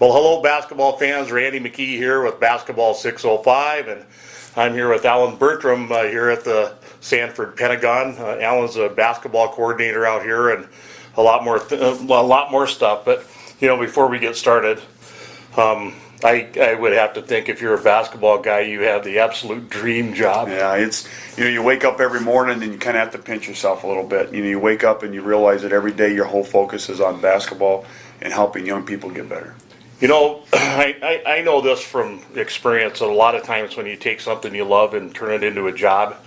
Well, hello basketball fans. Randy McKee here with Basketball 605, and I'm here with Allan Bertram here at the Sanford Pentagon. Allan's a basketball coordinator out here, and a lot more stuff. But before we get started, I would have to think if you're a basketball guy, you have the absolute dream job. Yeah, it's you wake up every morning and you kind of have to pinch yourself a little bit. You wake up and you realize that every day your whole focus is on basketball and helping young people get better. I know this from experience that a lot of times when you take something you love and turn it into a job,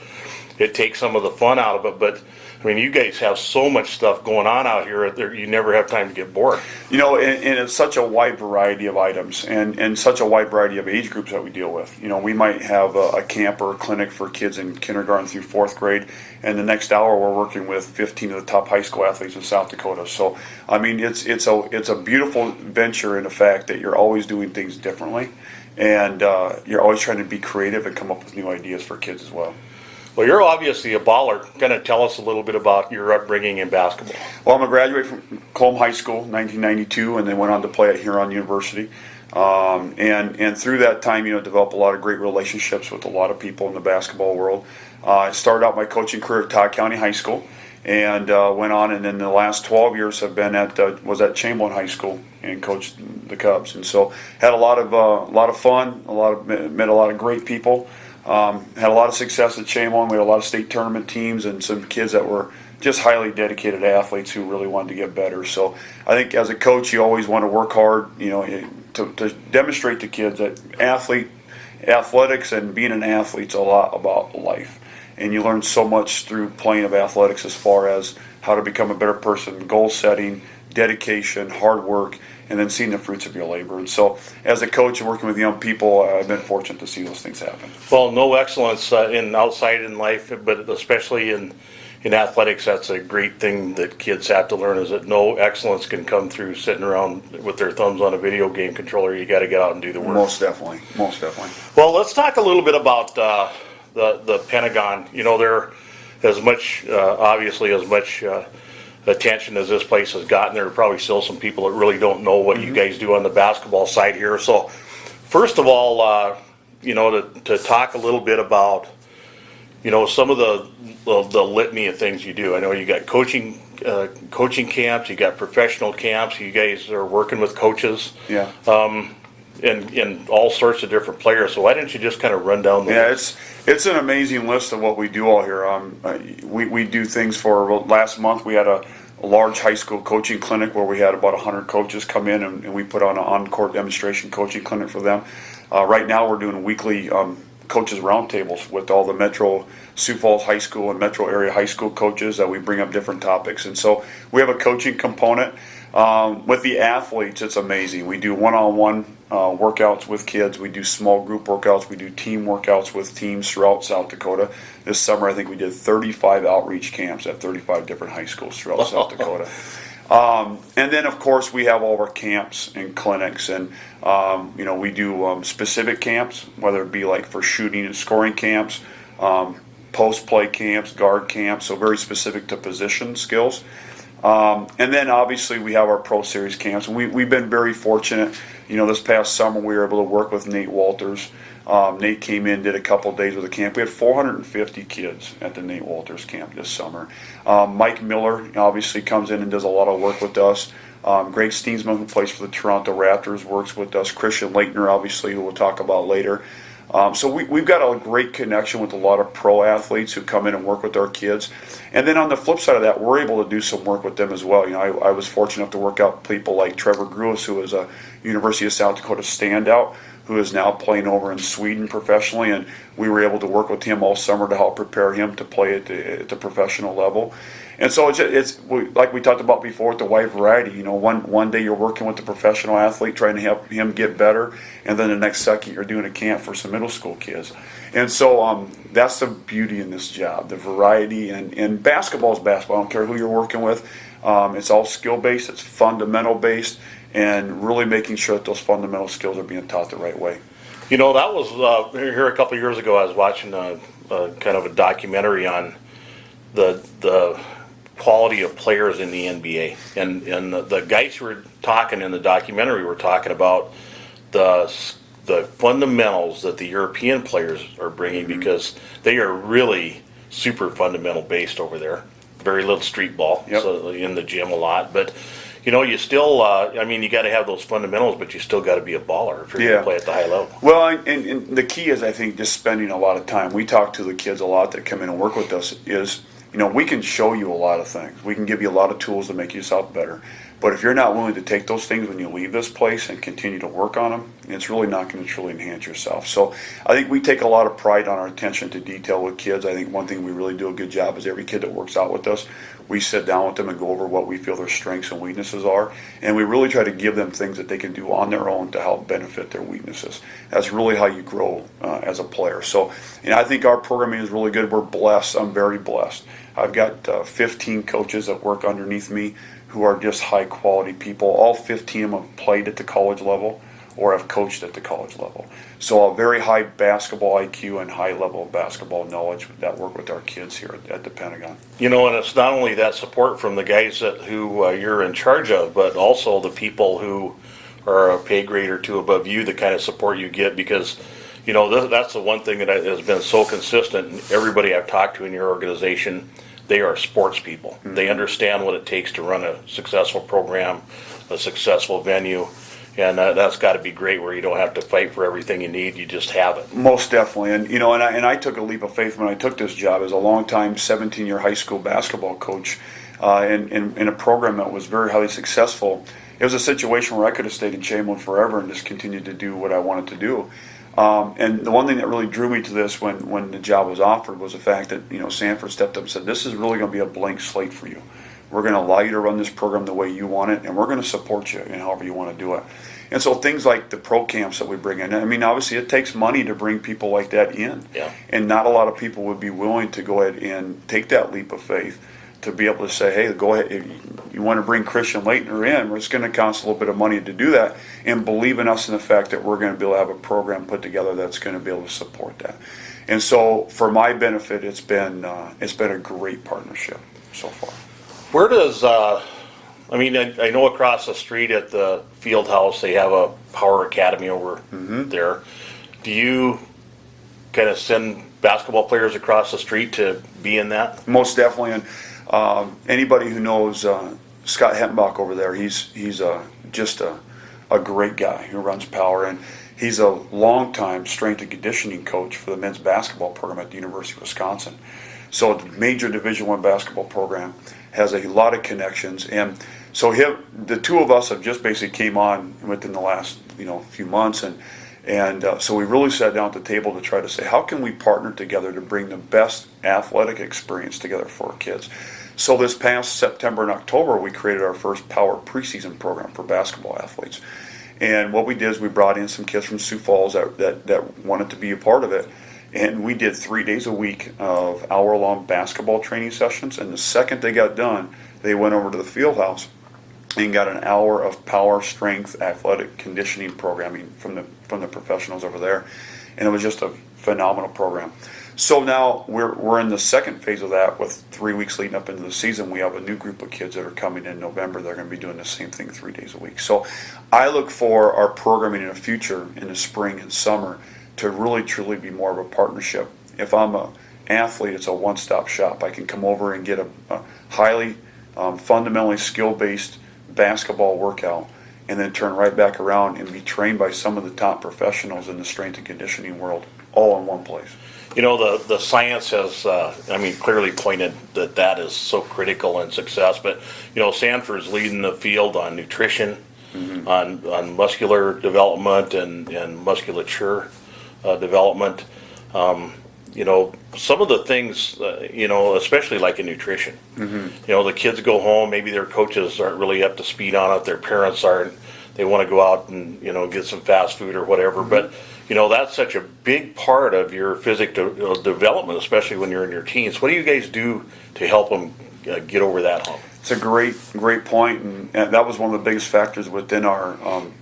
it takes some of the fun out of it. But I mean, you guys have so much stuff going on out here, you never have time to get bored. And it's such a wide variety of items and such a wide variety of age groups that we deal with. We might have a camp or a clinic for kids in kindergarten through fourth grade, and the next hour we're working with 15 of the top high school athletes in South Dakota. So, I mean, it's a beautiful venture in the fact that you're always doing things differently, and you're always trying to be creative and come up with new ideas for kids as well. Well, you're obviously a baller. Kind of tell us a little bit about your upbringing in basketball. Well, I'm a graduate from Colm High School in 1992, and then went on to play at Huron University. And through that time, developed a lot of great relationships with a lot of people in the basketball world. I started out my coaching career at Todd County High School, and went on, and in the last 12 years have been was at Chamberlain High School and coached the Cubs. And so had a lot of fun, met a lot of great people. Had a lot of success at Chamberlain. We had a lot of state tournament teams and some kids that were just highly dedicated athletes who really wanted to get better. So I think as a coach, you always want to work hard, to demonstrate to kids that athletics and being an athlete's a lot about life. And you learn so much through playing of athletics as far as how to become a better person, goal setting, dedication, hard work, and then seeing the fruits of your labor. And so as a coach and working with young people, I've been fortunate to see those things happen. Well, no excellence outside in life, but especially in athletics, that's a great thing that kids have to learn, is that no excellence can come through sitting around with their thumbs on a video game controller. You got to get out and do the work. Most definitely. Well, let's talk a little bit about the Pentagon. They're as much attention as this place has gotten. There are probably still some people that really don't know what you guys do on the basketball side here. So first of all, to talk a little bit about some of the litany of things you do. I know you got coaching camps, you got professional camps, you guys are working with coaches. Yeah. And all sorts of different players. So why don't you just kind of run down the list? It's an amazing list of what we do all here. We do things for, last month we had a large high school coaching clinic where we had about 100 coaches come in, and we put on an on-court demonstration coaching clinic for them. Right now we're doing weekly coaches roundtables with all the Metro Sioux Falls High School and Metro area high school coaches that we bring up different topics. And so we have a coaching component. With the athletes, it's amazing. We do one-on-one workouts with kids. We do small group workouts. We do team workouts with teams throughout South Dakota. This summer, I think we did 35 outreach camps at 35 different high schools throughout South Dakota. And then, of course, we have all of our camps and clinics, and we do specific camps, whether it be like for shooting and scoring camps, post-play camps, guard camps, so very specific to position skills. And then obviously we have our Pro Series camps, and we've been very fortunate. This past summer we were able to work with Nate Walters. Nate came in, did a couple of days with the camp. We had 450 kids at the Nate Walters camp this summer. Mike Miller obviously comes in and does a lot of work with us. Greg Steensman, who plays for the Toronto Raptors, works with us. Christian Leitner, obviously, who we'll talk about later. So we've got a great connection with a lot of pro athletes who come in and work with our kids. And then on the flip side of that, we're able to do some work with them as well. I was fortunate enough to work out people like Trevor Gruis, who is a University of South Dakota standout, who is now playing over in Sweden professionally, and we were able to work with him all summer to help prepare him to play at the professional level. And so it's like we talked about before with the wide variety. One day you're working with the professional athlete trying to help him get better, and then the next second you're doing a camp for some middle school kids. And so that's the beauty in this job, the variety. And basketball is basketball. I don't care who you're working with. It's all skill-based. It's fundamental-based, and really making sure that those fundamental skills are being taught the right way. That was here a couple of years ago. I was watching kind of a documentary on the quality of players in the NBA, and the guys who were talking in the documentary were talking about the fundamentals that the European players are bringing, because they are really super fundamental based over there. Very little street ball, so in the gym a lot, but you still, you got to have those fundamentals, but you still got to be a baller if you're going to play at the high level. Well, and the key is, I think, just spending a lot of time. We talk to the kids a lot that come in and work with us is, we can show you a lot of things. We can give you a lot of tools to make yourself better. But if you're not willing to take those things when you leave this place and continue to work on them, it's really not going to truly enhance yourself. So I think we take a lot of pride on our attention to detail with kids. I think one thing we really do a good job is every kid that works out with us, we sit down with them and go over what we feel their strengths and weaknesses are. And we really try to give them things that they can do on their own to help benefit their weaknesses. That's really how you grow as a player. So I think our programming is really good. We're blessed. I'm very blessed. I've got 15 coaches that work underneath me who are just high quality people. All 15 of them have played at the college level or have coached at the college level. So a very high basketball IQ and high level of basketball knowledge that work with our kids here at the Pentagon. And it's not only that support from the guys who you're in charge of, but also the people who are a pay grade or two above you, the kind of support you get, because that's the one thing that has been so consistent. Everybody I've talked to in your organization, they are sports people. Mm-hmm. They understand what it takes to run a successful program, a successful venue, and that's got to be great, where you don't have to fight for everything you need. You just have it. Most definitely. And I took a leap of faith when I took this job as a long-time 17-year high school basketball coach in a program that was very highly successful. It was a situation where I could have stayed in Chamberlain forever and just continued to do what I wanted to do. And the one thing that really drew me to this when the job was offered was the fact that Sanford stepped up and said, "This is really going to be a blank slate for you. We're going to allow you to run this program the way you want it, and we're going to support you in however you want to do it." And so things like the pro camps that we bring in, obviously it takes money to bring people like that in. Yeah. And not a lot of people would be willing to go ahead and take that leap of faith to be able to say, "Hey, go ahead, if you want to bring Christian Leitner in, it's going to cost a little bit of money to do that," and believe in us in the fact that we're going to be able to have a program put together that's going to be able to support that. And so for my benefit, it's been a great partnership so far. Where does, I know across the street at the field house, they have a power academy over there. Do you kind of send basketball players across the street to be in that? Most definitely. And anybody who knows Scott Hettenbach over there, he's just a great guy who runs power. And he's a longtime strength and conditioning coach for the men's basketball program at the University of Wisconsin. So the major Division I basketball program has a lot of connections. And so the two of us have just basically came on within the last few months. And so we really sat down at the table to try to say, how can we partner together to bring the best athletic experience together for our kids? So this past September and October, we created our first power preseason program for basketball athletes. And what we did is we brought in some kids from Sioux Falls that wanted to be a part of it. And we did 3 days a week of hour-long basketball training sessions. And the second they got done, they went over to the field house and got an hour of power, strength, athletic conditioning programming from the professionals over there. And it was just a phenomenal program. So now we're in the second phase of that. With 3 weeks leading up into the season, we have a new group of kids that are coming in November. They're going to be doing the same thing 3 days a week. So I look for our programming in the future, in the spring and summer, to really truly be more of a partnership. If I'm an athlete, it's a one-stop shop. I can come over and get a highly fundamentally skill-based basketball workout, and then turn right back around and be trained by some of the top professionals in the strength and conditioning world, all in one place. The science has, clearly pointed that is so critical in success. But, Sanford's leading the field on nutrition, on muscular development and musculature development. Some of the things, especially like in nutrition. The kids go home, maybe their coaches aren't really up to speed on it, their parents aren't, they want to go out and, get some fast food or whatever. But, that's such a big part of your physical development, especially when you're in your teens. What do you guys do to help them get over that hump? It's a great point, and that was one of the biggest factors within our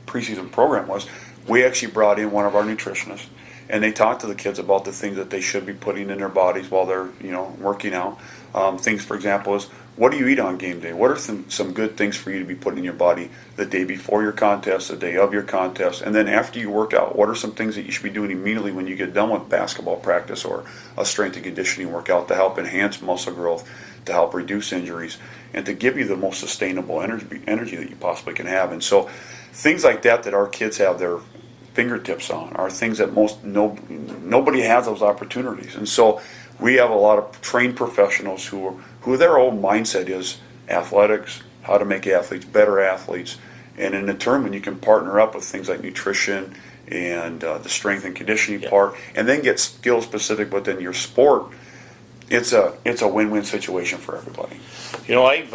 preseason program was we actually brought in one of our nutritionists. And they talk to the kids about the things that they should be putting in their bodies while they're, working out. Things, for example, is what do you eat on game day? What are some good things for you to be putting in your body the day before your contest, the day of your contest, and then after you work out? What are some things that you should be doing immediately when you get done with basketball practice or a strength and conditioning workout to help enhance muscle growth, to help reduce injuries, and to give you the most sustainable energy that you possibly can have? And so things like that our kids have their fingertips on are things that nobody has those opportunities. And so we have a lot of trained professionals who their whole mindset is athletics, how to make athletes better athletes, and in turn, when you can partner up with things like nutrition and the strength and conditioning part, and then get skill specific within your sport, it's a win-win situation for everybody. I've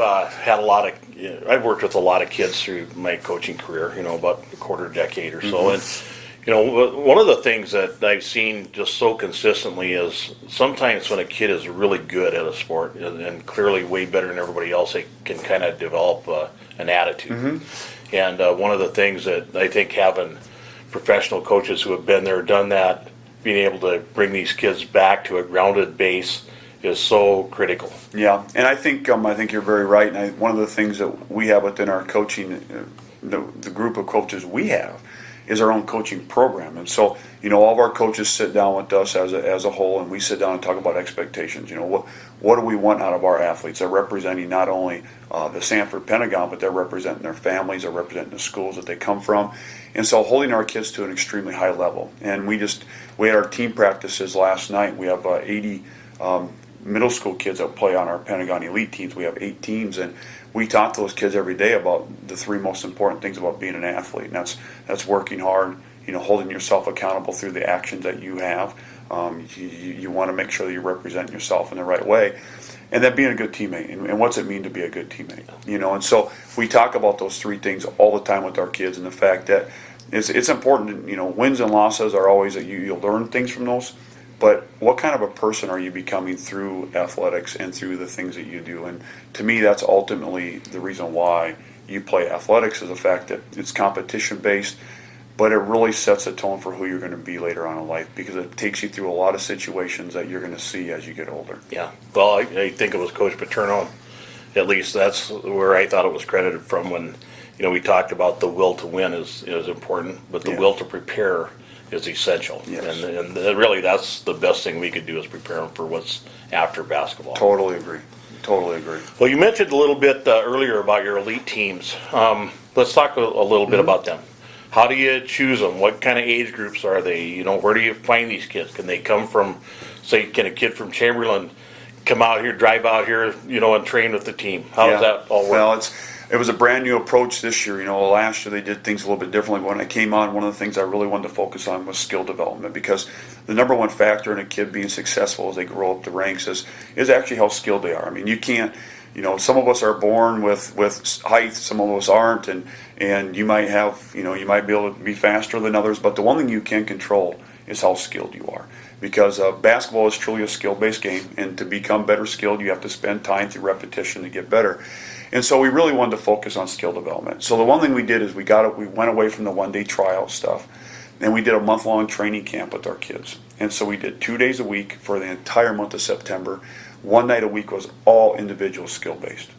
worked with a lot of kids through my coaching career, about a quarter decade or so, and one of the things that I've seen just so consistently is sometimes when a kid is really good at a sport and clearly way better than everybody else, they can kind of develop an attitude. Mm-hmm. And one of the things that I think having professional coaches who have been there, done that, being able to bring these kids back to a grounded base is so critical. Yeah, and I think you're very right. And one of the things that we have within our coaching, the group of coaches we have, is our own coaching program. And so, all of our coaches sit down with us as a whole, and we sit down and talk about expectations. What do we want out of our athletes? They're representing not only the Sanford Pentagon, but they're representing their families, they're representing the schools that they come from. And so holding our kids to an extremely high level. And we had our team practices last night. We have 80 middle school kids that play on our Pentagon elite teams. We have 8 teams, and we talk to those kids every day about the 3 most important things about being an athlete, and that's working hard, holding yourself accountable through the actions that you have. You want to make sure that you represent yourself in the right way, and then being a good teammate. And what's it mean to be a good teammate? And so we talk about those 3 things all the time with our kids, and the fact that it's important. Wins and losses are always that you'll learn things from those. But what kind of a person are you becoming through athletics and through the things that you do? And to me, that's ultimately the reason why you play athletics, is the fact that it's competition-based, but it really sets a tone for who you're going to be later on in life, because it takes you through a lot of situations that you're going to see as you get older. Yeah. Well, I think it was Coach Paterno. At least that's where I thought it was credited from when, we talked about the will to win is important, but the will to prepare is essential. Yes. And really that's the best thing we could do, is prepare them for what's after basketball. Totally agree. Well, you mentioned a little bit earlier about your elite teams. Let's talk a little bit about them. How do you choose them? What kind of age groups are they? Where do you find these kids? Can they come from, say, can a kid from Chamberlain come out here, drive out here, and train with the team? How does that all work? Well, it was a brand new approach this year. Last year they did things a little bit differently. When I came on, one of the things I really wanted to focus on was skill development, because the number one factor in a kid being successful as they grow up the ranks is actually how skilled they are. I mean, you can't, some of us are born with height, some of us aren't, and you might have, you might be able to be faster than others, but the one thing you can control is how skilled you are. Because basketball is truly a skill-based game, and to become better skilled, you have to spend time through repetition to get better. And so we really wanted to focus on skill development. So the one thing we did is we went away from the one-day tryout stuff, and we did a month-long training camp with our kids. And so we did 2 days a week for the entire month of September. One night a week was all individual skill-based,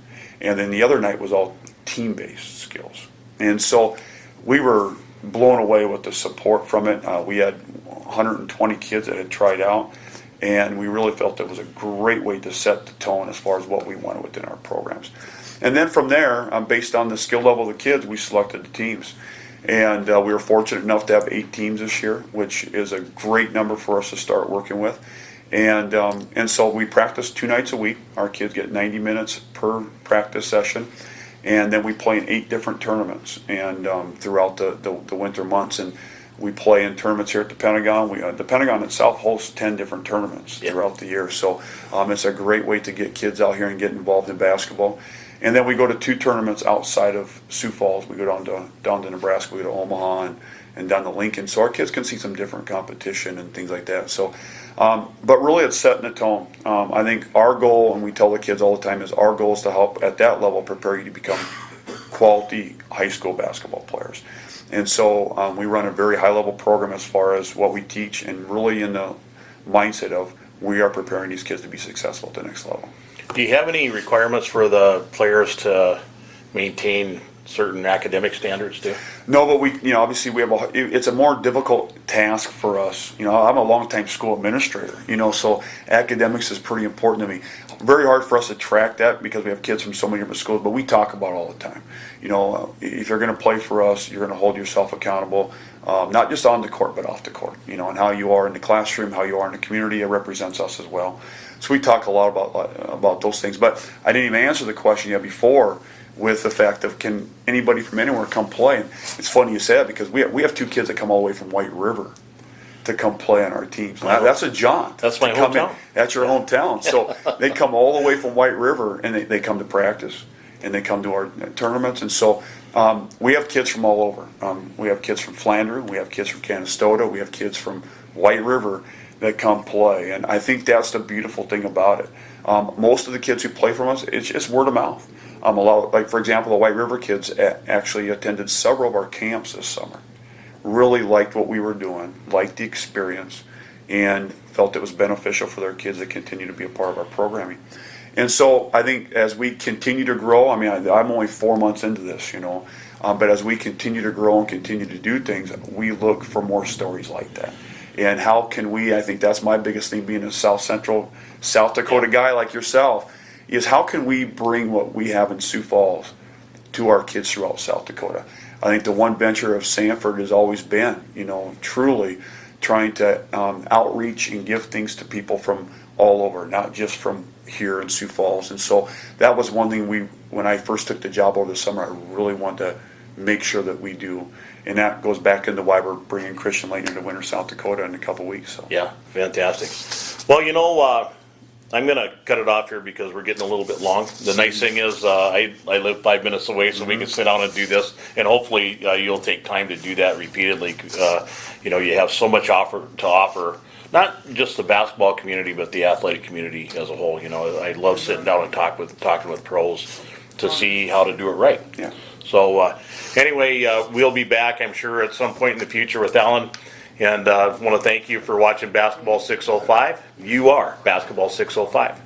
and then the other night was all team-based skills. And so we were blown away with the support from it. We had 120 kids that had tried out, and we really felt it was a great way to set the tone as far as what we wanted within our programs. And then from there, based on the skill level of the kids, we selected the teams. And we were fortunate enough to have 8 teams this year, which is a great number for us to start working with. And so we practice 2 nights a week. Our kids get 90 minutes per practice session. And then we play in 8 different tournaments and throughout the winter months. And we play in tournaments here at the Pentagon. The Pentagon itself hosts 10 different tournaments throughout the year. So it's a great way to get kids out here and get involved in basketball. And then we go to 2 tournaments outside of Sioux Falls. We go down to Nebraska, we go to Omaha, and down to Lincoln. So our kids can see some different competition and things like that. So, but really it's setting the tone. I think our goal, and we tell the kids all the time, is our goal is to help at that level prepare you to become quality high school basketball players. And so we run a very high-level program as far as what we teach, and really in the mindset of we are preparing these kids to be successful at the next level. Do you have any requirements for the players to maintain certain academic standards too? No, but obviously it's a more difficult task for us. I'm a longtime school administrator, so academics is pretty important to me. Very hard for us to track that because we have kids from so many different schools, but we talk about it all the time. If you're going to play for us, you're going to hold yourself accountable, not just on the court, but off the court, and how you are in the classroom, how you are in the community. It represents us as well. So we talk a lot about those things, but I didn't even answer the question yet before with the fact of can anybody from anywhere come play. And it's funny you say that because we have 2 kids that come all the way from White River to come play on our teams. Now, that's a jaunt. That's my hometown. That's your hometown. So they come all the way from White River and they come to practice and they come to our tournaments. And so we have kids from all over. We have kids from Flanders, we have kids from Canastota, we have kids from White River that come play. And I think that's the beautiful thing about it. Most of the kids who play from us, it's just word of mouth. Like for example, the White River kids actually attended several of our camps this summer. Really liked what we were doing, liked the experience, and felt it was beneficial for their kids to continue to be a part of our programming. And so I think as we continue to grow, I'm only 4 months into this, but as we continue to grow and continue to do things, we look for more stories like that. And how can we, I think that's my biggest thing being a South Central, South Dakota guy like yourself, is how can we bring what we have in Sioux Falls to our kids throughout South Dakota? I think the one venture of Sanford has always been, truly trying to outreach and give things to people from all over, not just from here in Sioux Falls. And so that was one thing when I first took the job over the summer, I really wanted to make sure that we do. And that goes back into why we're bringing Christian Laettner to Winter, South Dakota in a couple weeks. So. Yeah, fantastic. Well, I'm going to cut it off here because we're getting a little bit long. The nice thing is I live 5 minutes away, so we can sit down and do this, and hopefully you'll take time to do that repeatedly. You have so much to offer, not just the basketball community, but the athletic community as a whole. I love sitting down and talking with pros to see how to do it right. Yeah. So anyway, we'll be back, I'm sure, at some point in the future with Allan. And I want to thank you for watching Basketball 605. You are Basketball 605.